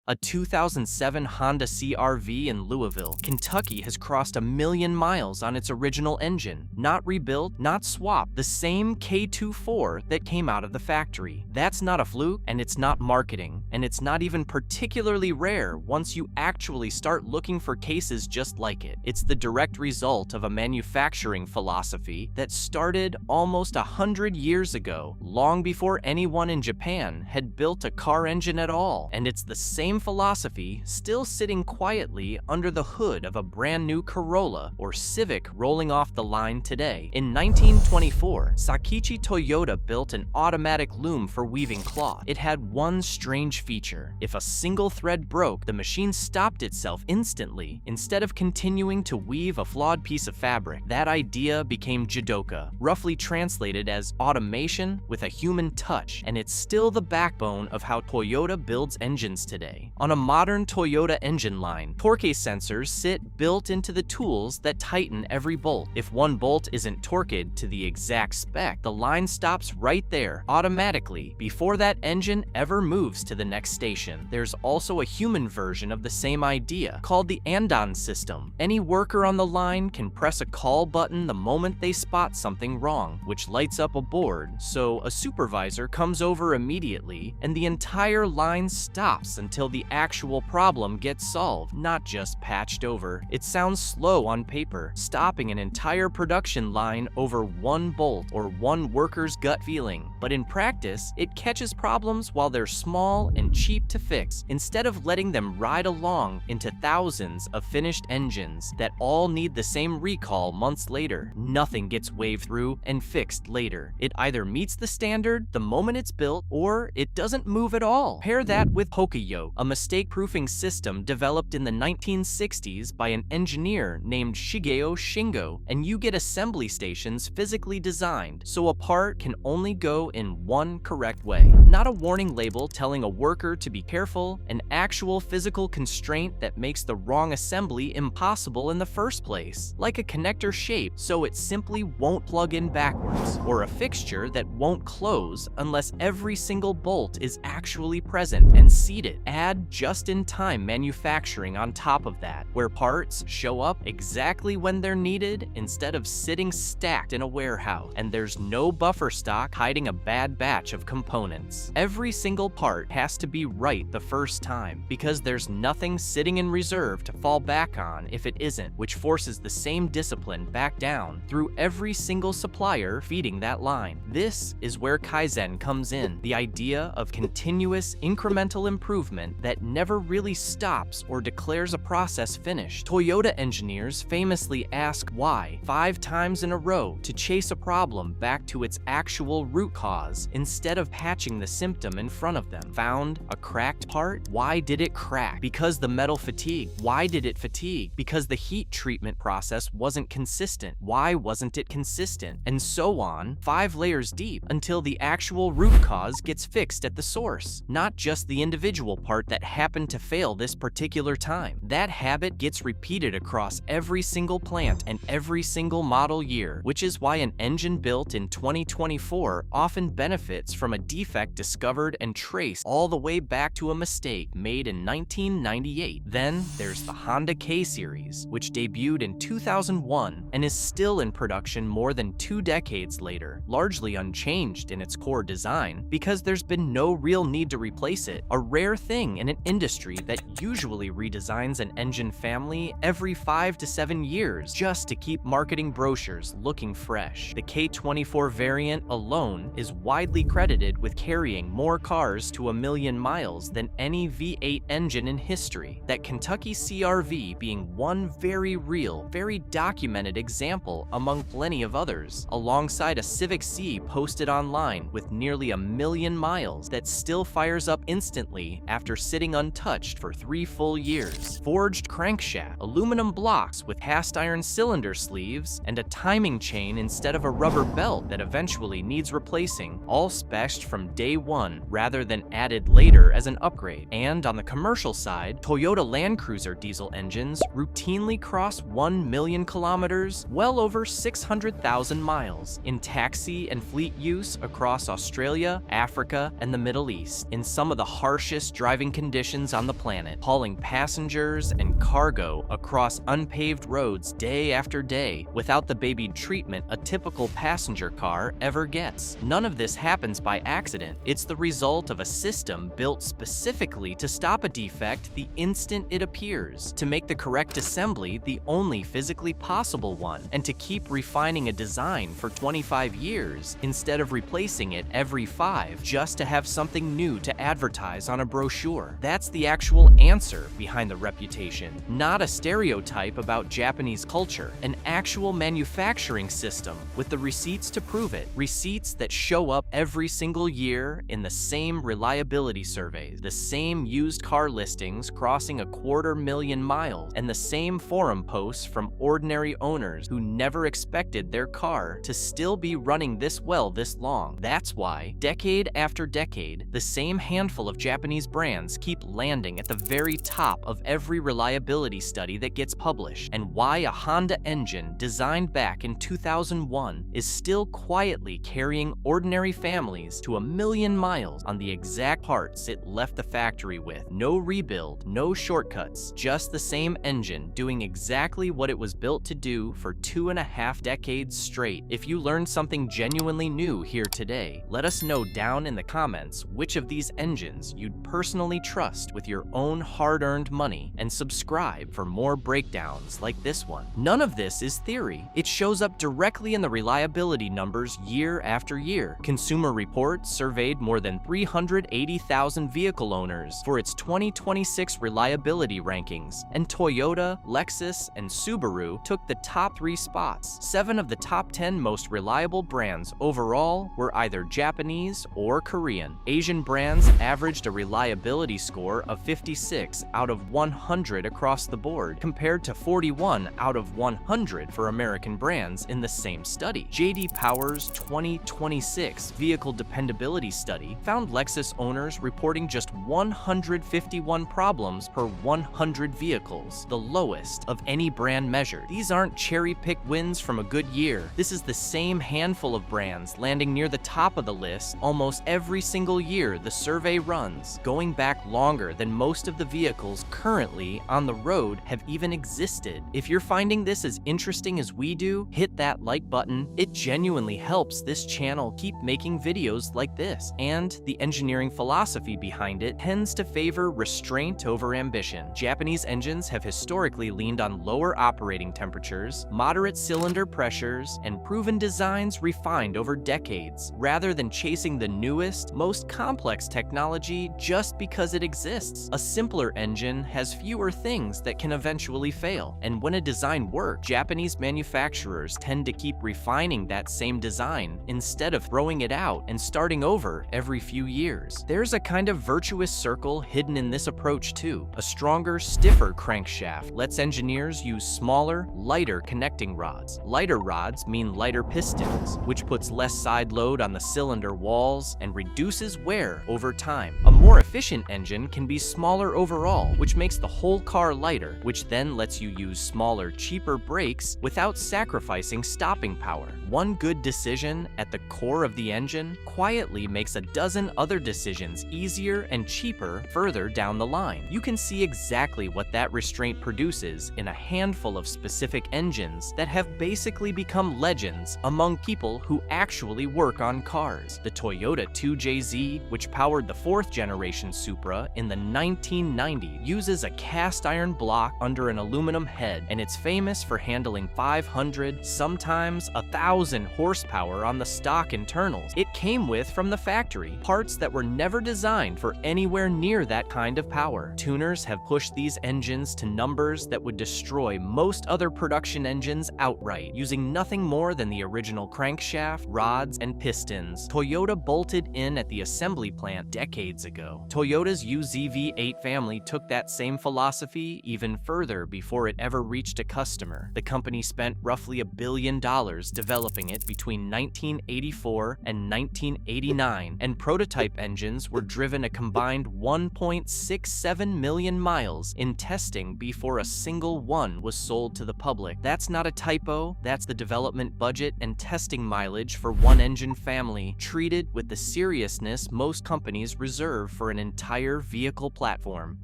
A 2007 Honda CR-V in Louisville, Kentucky has crossed 1 million miles on its original engine. Not rebuilt, not swapped, the same K24 that came out of the factory. That's not a fluke, and it's not marketing, and it's not even particularly rare once you actually start looking for cases just like it. It's the direct result of a manufacturing philosophy that started almost 100 years ago, long before anyone in Japan had built a car engine at all. And it's the same philosophy still sitting quietly under the hood of a brand new Corolla or Civic rolling off the line today. In 1924, Sakichi Toyota built an automatic loom for weaving cloth. It had one strange feature. If a single thread broke, the machine stopped itself instantly instead of continuing to weave a flawed piece of fabric. That idea became Jidoka, roughly translated as automation with a human touch, and it's still the backbone of how Toyota builds engines today. On a modern Toyota engine line, torque sensors sit built into the tools that tighten every bolt. If one bolt isn't torqued to the exact spec, the line stops right there, automatically, before that engine ever moves to the next station. There's also a human version of the same idea, called the Andon system. Any worker on the line can press a call button the moment they spot something wrong, which lights up a board, so a supervisor comes over immediately, and the entire line stops until the actual problem gets solved, not just patched over. It sounds slow on paper, stopping an entire production line over one bolt or one worker's gut feeling, but in practice, it catches problems while they're small and cheap to fix, instead of letting them ride along into thousands of finished engines that all need the same recall months later. Nothing gets waved through and fixed later. It either meets the standard the moment it's built, or it doesn't move at all. Pair that with Hokuyo, a mistake-proofing system developed in the 1960s by an engineer named Shigeo Shingo, and you get assembly stations physically designed so a part can only go in one correct way. Not a warning label telling a worker to be careful, an actual physical constraint that makes the wrong assembly impossible in the first place, like a connector shape so it simply won't plug in backwards, or a fixture that won't close unless every single bolt is actually present and seated. Add just-in-time manufacturing on top of that, where parts show up exactly when they're needed instead of sitting stacked in a warehouse, and there's no buffer stock hiding a bad batch of components. Every single part has to be right the first time, because there's nothing sitting in reserve to fall back on if it isn't, which forces the same discipline back down through every single supplier feeding that line. This is where Kaizen comes in, the idea of continuous incremental improvement that never really stops or declares a process finished. Toyota engineers famously ask why 5 times in a row to chase a problem back to its actual root cause instead of patching the symptom in front of them. Found a cracked part? Why did it crack? Because the metal fatigued. Why did it fatigue? Because the heat treatment process wasn't consistent. Why wasn't it consistent? And so on, 5 layers deep, until the actual root cause gets fixed at the source, not just the individual part that happened to fail this particular time. That habit gets repeated across every single plant and every single model year, which is why an engine built in 2024 often benefits from a defect discovered and traced all the way back to a mistake made in 1998. Then there's the Honda K-Series, which debuted in 2001 and is still in production more than 2 decades later, largely unchanged in its core design because there's been no real need to replace it, a rare thing in an industry that usually redesigns an engine family every 5 to 7 years just to keep marketing brochures looking fresh. The K24 variant alone is widely credited with carrying more cars to 1 million miles than any V8 engine in history, that Kentucky CR-V being one very real, very documented example among plenty of others, alongside a Civic C posted online with nearly 1 million miles that still fires up instantly after sitting untouched for 3 full years. Forged crankshaft, aluminum blocks with cast iron cylinder sleeves, and a timing chain instead of a rubber belt that eventually needs replacing, all spec'd from day one rather than added later as an upgrade. And on the commercial side, Toyota Land Cruiser diesel engines routinely cross 1 million kilometers, well over 600,000 miles, in taxi and fleet use across Australia, Africa, and the Middle East, in some of the harshest driving conditions on the planet, hauling passengers and cargo across unpaved roads day after day without the baby treatment a typical passenger car ever gets. None of this happens by accident. It's the result of a system built specifically to stop a defect the instant it appears, to make the correct assembly the only physically possible one, and to keep refining a design for 25 years instead of replacing it every 5 just to have something new to advertise on a brochure. That's the actual answer behind the reputation, not a stereotype about Japanese culture, an actual manufacturing system with the receipts to prove it, receipts that show up every single year in the same reliability surveys, the same used car listings crossing 250,000 miles, and the same forum posts from ordinary owners who never expected their car to still be running this well this long. That's why, decade after decade, the same handful of Japanese brands keep landing at the very top of every reliability study that gets published, and why a Honda engine designed back in 2001 is still quietly carrying ordinary families to 1,000,000 miles on the exact parts it left the factory with. No rebuild, no shortcuts, just the same engine doing exactly what it was built to do for 2.5 decades straight. If you learned something genuinely new here today, let us know down in the comments which of these engines you'd personally trust with your own hard-earned money, and subscribe for more breakdowns like this one. None of this is theory. It shows up directly in the reliability numbers year after year. Consumer Reports surveyed more than 380,000 vehicle owners for its 2026 reliability rankings, and Toyota, Lexus, and Subaru took the top 3 spots. 7 of the top 10 most reliable brands overall were either Japanese or Korean. Asian brands averaged a reliability score of 56 out of 100 across the board, compared to 41 out of 100 for American brands in the same study. J.D. Power's 2026 Vehicle Dependability Study found Lexus owners reporting just 151 problems per 100 vehicles, the lowest of any brand measured. These aren't cherry-picked wins from a good year. This is the same handful of brands landing near the top of the list almost every single year the survey runs, going back longer than most of the vehicles currently on the road have even existed. If you're finding this as interesting as we do, hit that like button. It genuinely helps this channel keep making videos like this, and the engineering philosophy behind it tends to favor restraint over ambition. Japanese engines have historically leaned on lower operating temperatures, moderate cylinder pressures, and proven designs refined over decades, rather than chasing the newest, most complex technology just because it exists. A simpler engine has fewer things that can eventually fail, and when a design works, Japanese manufacturers tend to keep refining that same design instead of throwing it out and starting over every few years. There's a kind of virtuous circle hidden in this approach too. A stronger, stiffer crankshaft lets engineers use smaller, lighter connecting rods. Lighter rods mean lighter pistons, which puts less side load on the cylinder walls and reduces wear over time. A more efficient engine can be smaller overall, which makes the whole car lighter, which then lets you use smaller, cheaper brakes without sacrificing stopping power. One good decision at the core of the engine quietly makes a dozen other decisions easier and cheaper further down the line. You can see exactly what that restraint produces in a handful of specific engines that have basically become legends among people who actually work on cars. The Toyota 2JZ, which powered the 4th generation Supra in the 1990s, uses a cast iron block under an aluminum head, and it's famous for handling 500, sometimes 1,000 horsepower on the stock internals it came with from the factory, parts that were never designed for anywhere near that kind of power. Tuners have pushed these engines to numbers that would destroy most other production engines outright, using nothing more than the original crankshaft, rods, and pistons Toyota bolted in at the assembly plant decades ago. Toyota's UZV8 family took that same philosophy even further before it ever reached a customer. The company spent roughly $1 billion developing it between 1984 and 1989, and prototype engines were driven a combined 1.67 million miles in testing before a single one was sold to the public. That's not a typo, that's the development budget and testing mileage for one engine family, treated with the seriousness most companies reserve for an entire entire vehicle platform.